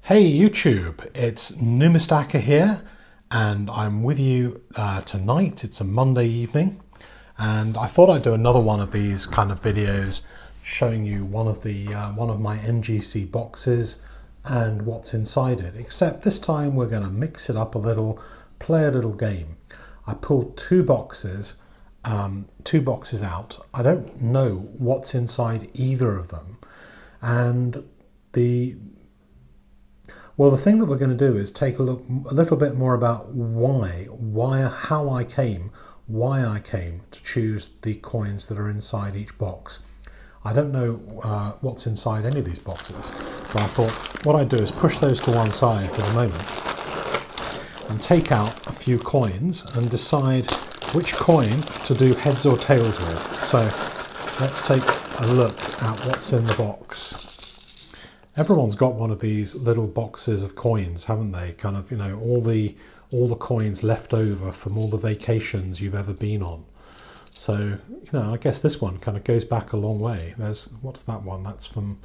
Hey YouTube, it's Numistacker here and I'm with you tonight. It's a Monday evening and I thought I'd do another one of these kind of videos showing you one of my MGC boxes and what's inside it, except this time we're going to mix it up a little, play a little game. I pulled two boxes out. I don't know what's inside either of them, and the thing that we're going to do is take a look a little bit more about how I came to choose the coins that are inside each box. I don't know what's inside any of these boxes, so I thought what I'd do is push those to one side for the moment and take out a few coins and decide which coin to do heads or tails with. So let's take a look at what's in the box. Everyone's got one of these little boxes of coins, haven't they? Kind of, you know, all the coins left over from all the vacations you've ever been on. So, you know, I guess this one kind of goes back a long way. What's that one? That's from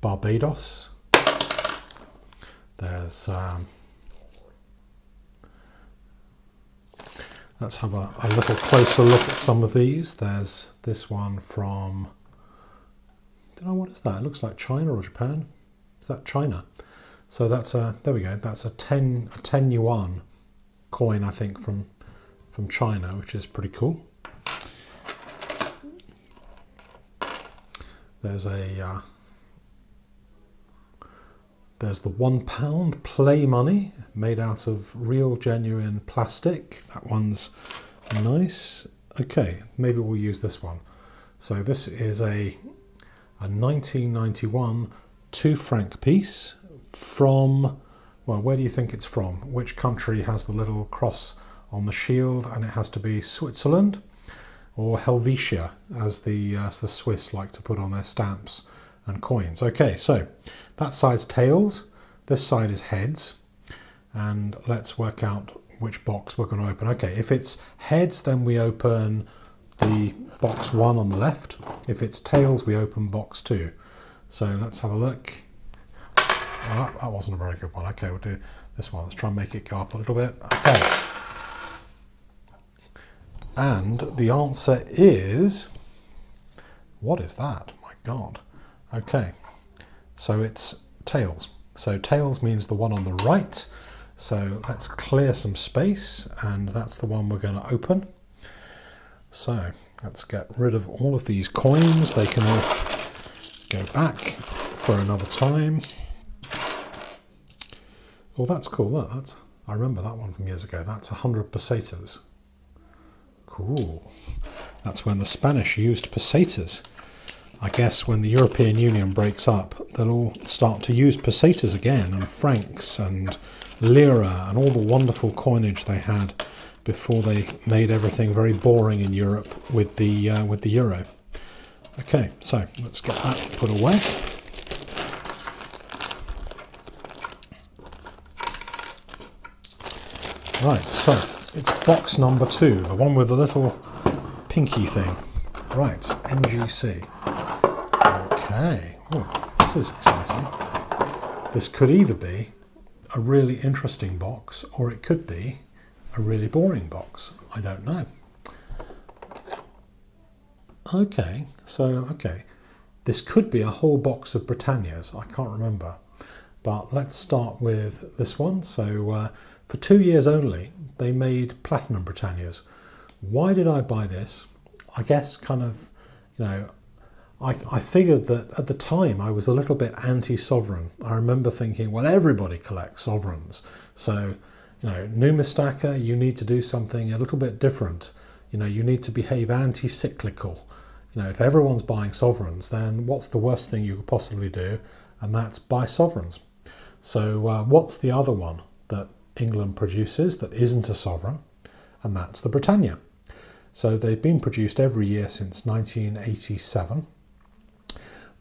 Barbados. Let's have a little closer look at some of these. There's this one from, I don't know, what is that? It looks like China or Japan. Is that China? So that's there we go. That's a 10 yuan coin, I think, from China, which is pretty cool. There's the £1 play money made out of real genuine plastic. That one's nice. Okay, maybe we'll use this one. So this is a 1991 2-franc piece from, well, where do you think it's from? Which country has the little cross on the shield? And it has to be Switzerland or Helvetia, as the Swiss like to put on their stamps and coins. Okay, so that side's tails, this side is heads, and let's work out which box we're going to open. Okay, if it's heads, then we open the box 1 on the left. If it's tails, we open box 2. So let's have a look. Well, that wasn't a very good one. Okay, we'll do this one. Let's try and make it go up a little bit. Okay. And the answer is, what is that? My God. Okay, so it's tails. So tails means the one on the right. So let's clear some space, and that's the one we're going to open. So let's get rid of all of these coins. They can all go back for another time. Oh, that's cool. Look, I remember that one from years ago. That's 100 pesetas. Cool. That's when the Spanish used pesetas. I guess when the European Union breaks up, they'll all start to use pesetas again, and francs and lira and all the wonderful coinage they had before they made everything very boring in Europe with the euro. Okay, so let's get that put away. Right, so it's box number 2, the one with the little pinky thing. Right, MGC. Okay, oh, this is exciting. This could either be a really interesting box, or it could be a really boring box. I don't know. Okay, so, this could be a whole box of Britannias. I can't remember. But let's start with this one. So for 2 years only, they made platinum Britannias. Why did I buy this? I guess kind of, you know, I figured that at the time I was a little bit anti-sovereign. I remember thinking, well, everybody collects sovereigns. So, you know, Numistacker, you need to do something a little bit different. You know, you need to behave anti-cyclical. You know, if everyone's buying sovereigns, then what's the worst thing you could possibly do? And that's buy sovereigns. So what's the other one that England produces that isn't a sovereign? And that's the Britannia. So they've been produced every year since 1987.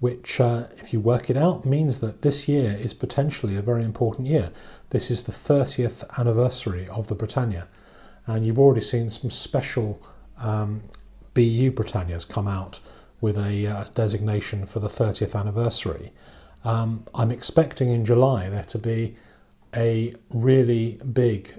Which, if you work it out, means that this year is potentially a very important year. This is the 30th anniversary of the Britannia, and you've already seen some special BU Britannias come out with a designation for the 30th anniversary. I'm expecting in July there to be a really big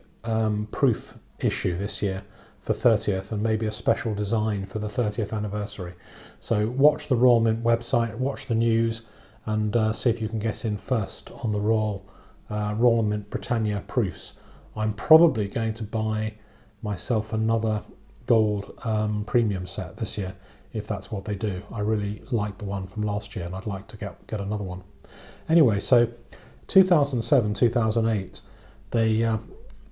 proof issue this year for 30th, and maybe a special design for the 30th anniversary. So watch the Royal Mint website, watch the news, and see if you can get in first on the Royal Mint Britannia proofs. I'm probably going to buy myself another gold premium set this year, if that's what they do. I really liked the one from last year, and I'd like to get another one. Anyway, so 2007, 2008,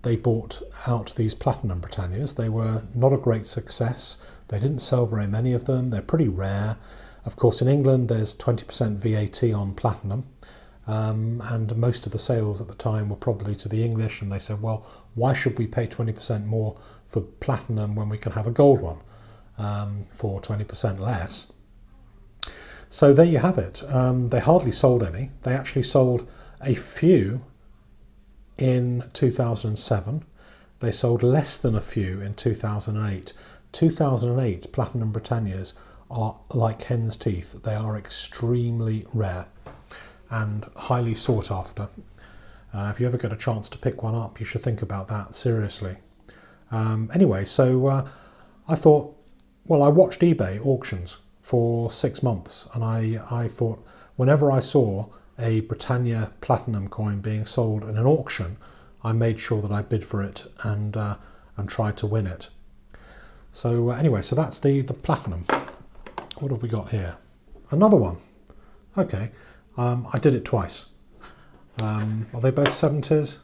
they bought out these platinum Britannias. They were not a great success. They didn't sell very many of them. They're pretty rare. Of course, in England, there's 20% VAT on platinum, and most of the sales at the time were probably to the English, and they said, well, why should we pay 20% more for platinum when we can have a gold one for 20% less? So there you have it. They hardly sold any. They actually sold a few in 2007. They sold less than a few in 2008. 2008 Platinum Britannias are like hen's teeth. They are extremely rare and highly sought after. If you ever get a chance to pick one up, you should think about that seriously. Anyway, so I thought, well, I watched eBay auctions for 6 months, and I thought whenever I saw a Britannia Platinum coin being sold in an auction, I made sure that I bid for it and tried to win it. So anyway, so that's the Platinum. What have we got here? Another one. Okay, I did it twice. Are they both 70s?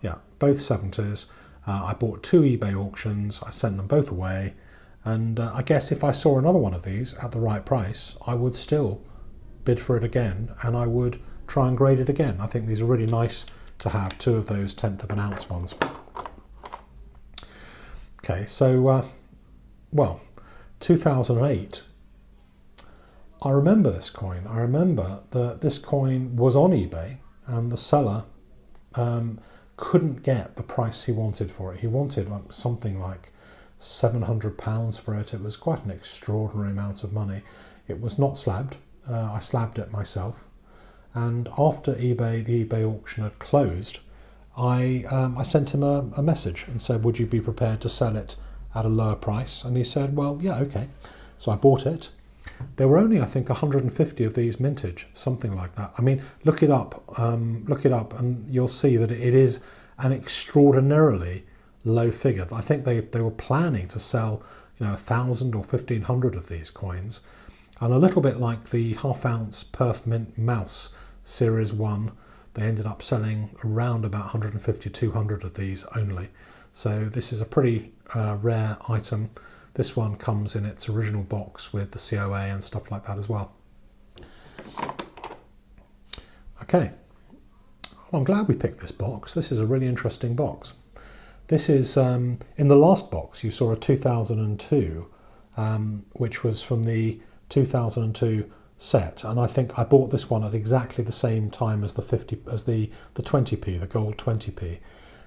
Yeah, both 70s. I bought 2 eBay auctions, I sent them both away, and I guess if I saw another one of these at the right price, I would still bid for it again, and I would try and grade it again. I think these are really nice to have, 2 of those 1/10 of an ounce ones. Okay, so, well, 2008, I remember this coin. I remember that this coin was on eBay, and the seller couldn't get the price he wanted for it. He wanted something like £700 for it. It was quite an extraordinary amount of money. It was not slabbed. I slabbed it myself. And after the eBay auction had closed, I sent him a message and said, would you be prepared to sell it at a lower price? And he said, well, yeah, okay. So I bought it. There were only, I think, 150 of these mintage, something like that. I mean, look it up, and you'll see that it is an extraordinarily low figure. I think they were planning to sell, 1,000 or 1,500 of these coins, and a little bit like the half-ounce Perth Mint Mouse Series 1, they ended up selling around about 150, 200 of these only. So this is a pretty rare item. This one comes in its original box with the COA and stuff like that as well. Okay, well, I'm glad we picked this box. This is a really interesting box. This is, in the last box you saw a 2002, which was from the 2002 set, and I think I bought this one at exactly the same time as the 20p, the gold 20p.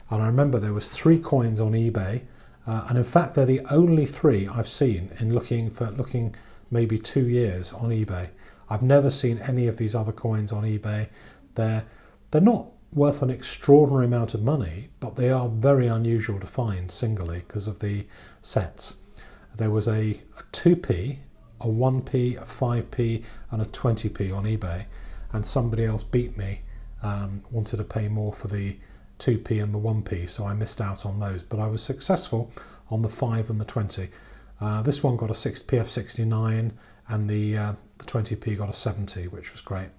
And I remember there was 3 coins on eBay. And in fact, they're the only 3 I've seen in looking maybe 2 years on eBay. I've never seen any of these other coins on eBay. They're not worth an extraordinary amount of money, but they are very unusual to find singly because of the sets. There was a 2p, a 1p, a 5p, and a 20p on eBay, and somebody else beat me, wanted to pay more for the 2p and the 1p, so I missed out on those, but I was successful on the 5 and the 20. This one got a PF69, and the 20p got a 70, which was great.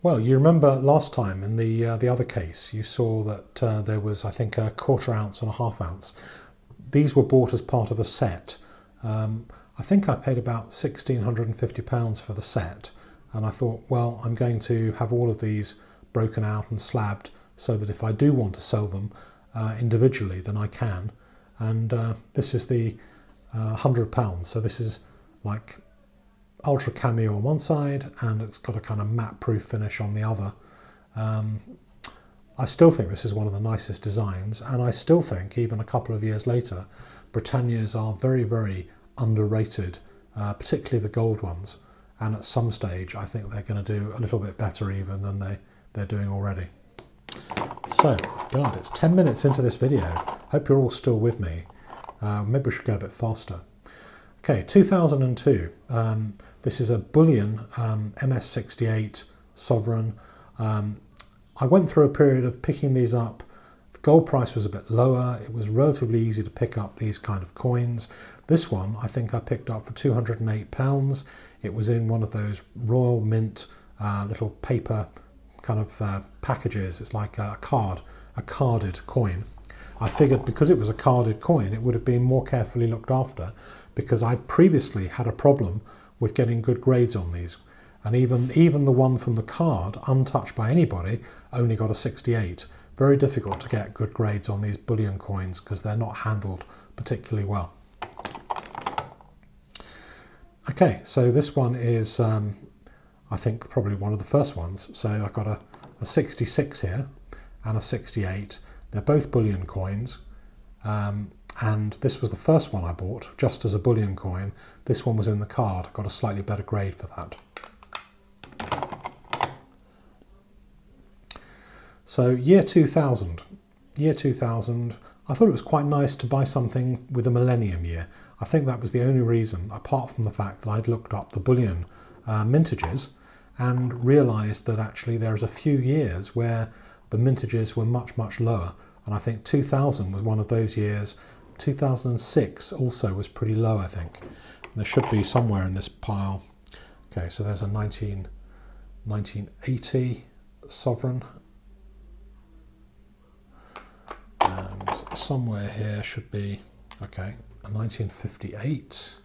Well, you remember last time in the other case, you saw that there was, I think, a 1/4 ounce and a 1/2 ounce. These were bought as part of a set. I think I paid about £1,650 for the set. And I thought, well, I'm going to have all of these broken out and slabbed so that if I do want to sell them individually, then I can. And this is the £100. So this is like ultra cameo on one side, and it's got a kind of matte proof finish on the other. I still think this is one of the nicest designs, and I still think, even a couple of years later, Britannias are very, very underrated particularly the gold ones. And at some stage, I think they're going to do a little bit better even than they're doing already. So, God, it's 10 minutes into this video. Hope you're all still with me. Maybe we should go a bit faster. Okay, 2002. This is a bullion MS68 sovereign. I went through a period of picking these up. The gold price was a bit lower. It was relatively easy to pick up these kind of coins. This one I think I picked up for £208. It was in one of those Royal Mint little paper kind of packages. It's like a carded coin. I figured because it was a carded coin, it would have been more carefully looked after, because I previously had a problem with getting good grades on these. And even the one from the card, untouched by anybody, only got a 68. Very difficult to get good grades on these bullion coins because they're not handled particularly well. Okay, so this one is, I think, probably one of the first ones. So I've got a 66 here and a 68. They're both bullion coins. And this was the first one I bought, just as a bullion coin. This one was in the card. I got a slightly better grade for that. So year 2000. Year 2000, I thought it was quite nice to buy something with a millennium year. I think that was the only reason, apart from the fact that I'd looked up the bullion mintages and realised that actually there's a few years where the mintages were much, much lower. And I think 2000 was one of those years. 2006 also was pretty low, I think. And there should be somewhere in this pile. Okay, so there's a 1980 sovereign. And somewhere here should be, okay, a 1958.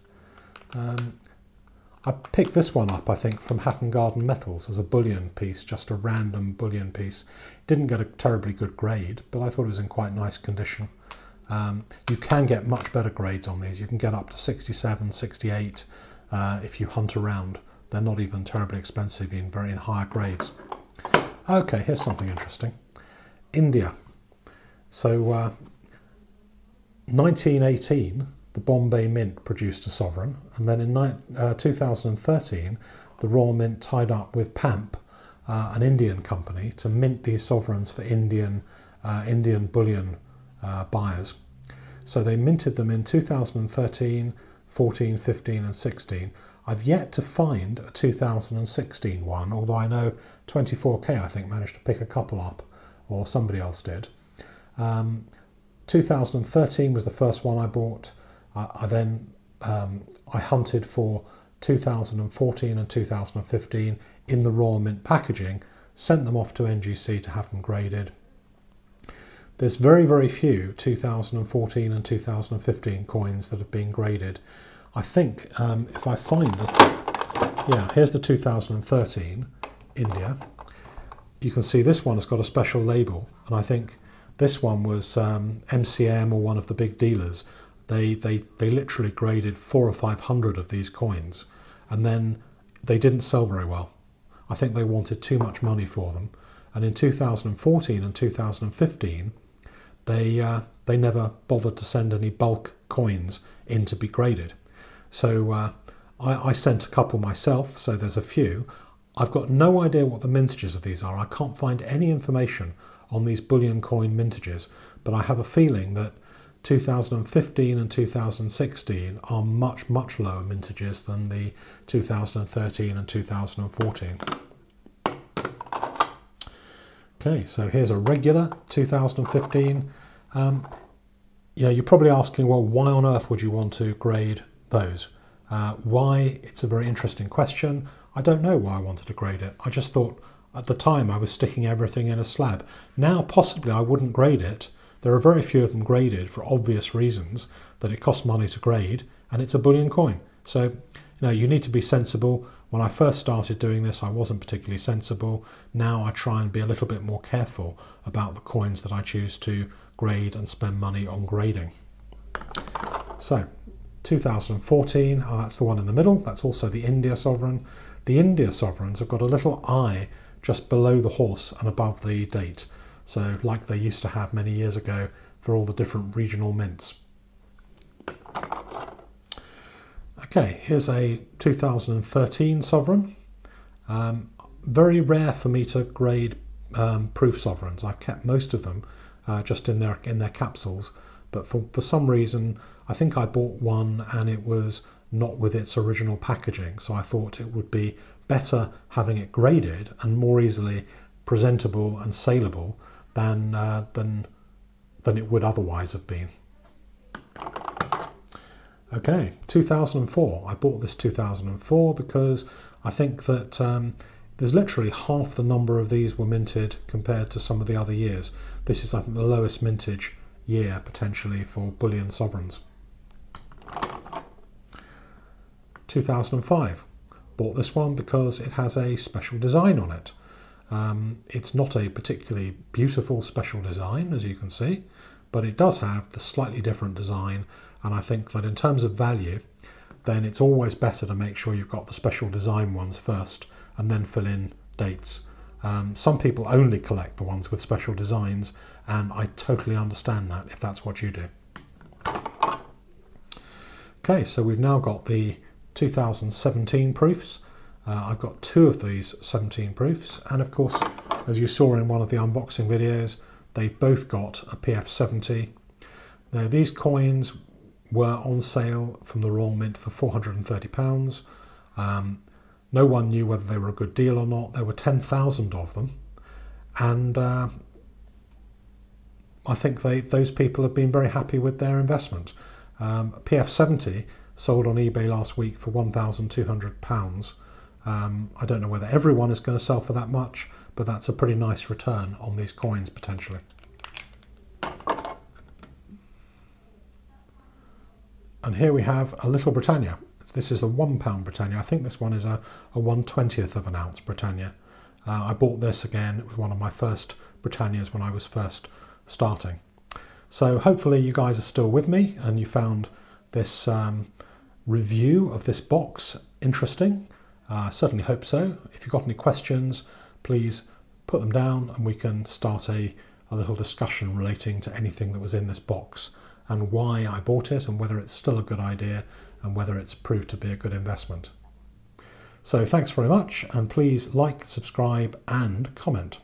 I picked this one up, I think, from Hatton Garden Metals as a bullion piece, just a random bullion piece. Didn't get a terribly good grade, but I thought it was in quite nice condition. You can get much better grades on these. You can get up to 67, 68 if you hunt around. They're not even terribly expensive in higher grades. Okay, here's something interesting. India. So 1918, the Bombay Mint produced a sovereign, and then in 2013, the Royal Mint tied up with PAMP, an Indian company, to mint these sovereigns for Indian bullion buyers. So they minted them in 2013, 14, 15 and 16. I've yet to find a 2016 one, although I know 24K I think managed to pick a couple up, or somebody else did. 2013 was the first one I bought. I hunted for 2014 and 2015 in the Royal Mint packaging, sent them off to NGC to have them graded. There's very, very few 2014 and 2015 coins that have been graded. I think if I find that, yeah, here's the 2013 India. You can see this one has got a special label, and I think this one was MCM or one of the big dealers. They literally graded 400 or 500 of these coins, and then they didn't sell very well. I think they wanted too much money for them. And in 2014 and 2015, they never bothered to send any bulk coins in to be graded. So I sent a couple myself, so there's a few. I've got no idea what the mintages of these are. I can't find any information on these bullion coin mintages, but I have a feeling that 2015 and 2016 are much, much lower mintages than the 2013 and 2014. Okay, so here's a regular 2015. You're probably asking, well, why on earth would you want to grade those? Why? It's a very interesting question. I don't know why I wanted to grade it. I just thought at the time I was sticking everything in a slab. Now possibly I wouldn't grade it. There are very few of them graded for obvious reasons, that it costs money to grade, and it's a bullion coin. So, you need to be sensible. When I first started doing this, I wasn't particularly sensible. Now I try and be a little bit more careful about the coins that I choose to grade and spend money on grading. So, 2014, that's the one in the middle. That's also the India sovereign. The India sovereigns have got a little eye just below the horse and above the date. So like they used to have many years ago for all the different regional mints. Okay, here's a 2013 sovereign. Very rare for me to grade proof sovereigns. I've kept most of them just in their capsules, but for some reason I think I bought one and it was not with its original packaging, so I thought it would be better having it graded and more easily presentable and saleable than it would otherwise have been. Okay, 2004. I bought this 2004 because I think that there's literally half the number of these were minted compared to some of the other years. This is, I think, the lowest mintage year potentially for bullion sovereigns. 2005. Bought this one because it has a special design on it. It's not a particularly beautiful special design, as you can see, but it does have the slightly different design, and I think that in terms of value, then it's always better to make sure you've got the special design ones first and then fill in dates. Some people only collect the ones with special designs, and I totally understand that if that's what you do. Okay, so we've now got the 2017 proofs. I've got two of these 17 proofs, and of course, as you saw in one of the unboxing videos, they've both got a PF70. Now, these coins were on sale from the Royal Mint for £430. No one knew whether they were a good deal or not. There were 10,000 of them, and I think those people have been very happy with their investment. PF70 sold on eBay last week for £1,200. I don't know whether everyone is going to sell for that much, but that's a pretty nice return on these coins potentially. And here we have a little Britannia. This is a £1 Britannia. I think this one is a 1/20th of an ounce Britannia. I bought this again. It was one of my first Britannias when I was first starting. So hopefully you guys are still with me and you found this review of this box interesting. I certainly hope so. If you've got any questions, please put them down and we can start a little discussion relating to anything that was in this box and why I bought it and whether it's still a good idea and whether it's proved to be a good investment. So thanks very much, and please like, subscribe and comment.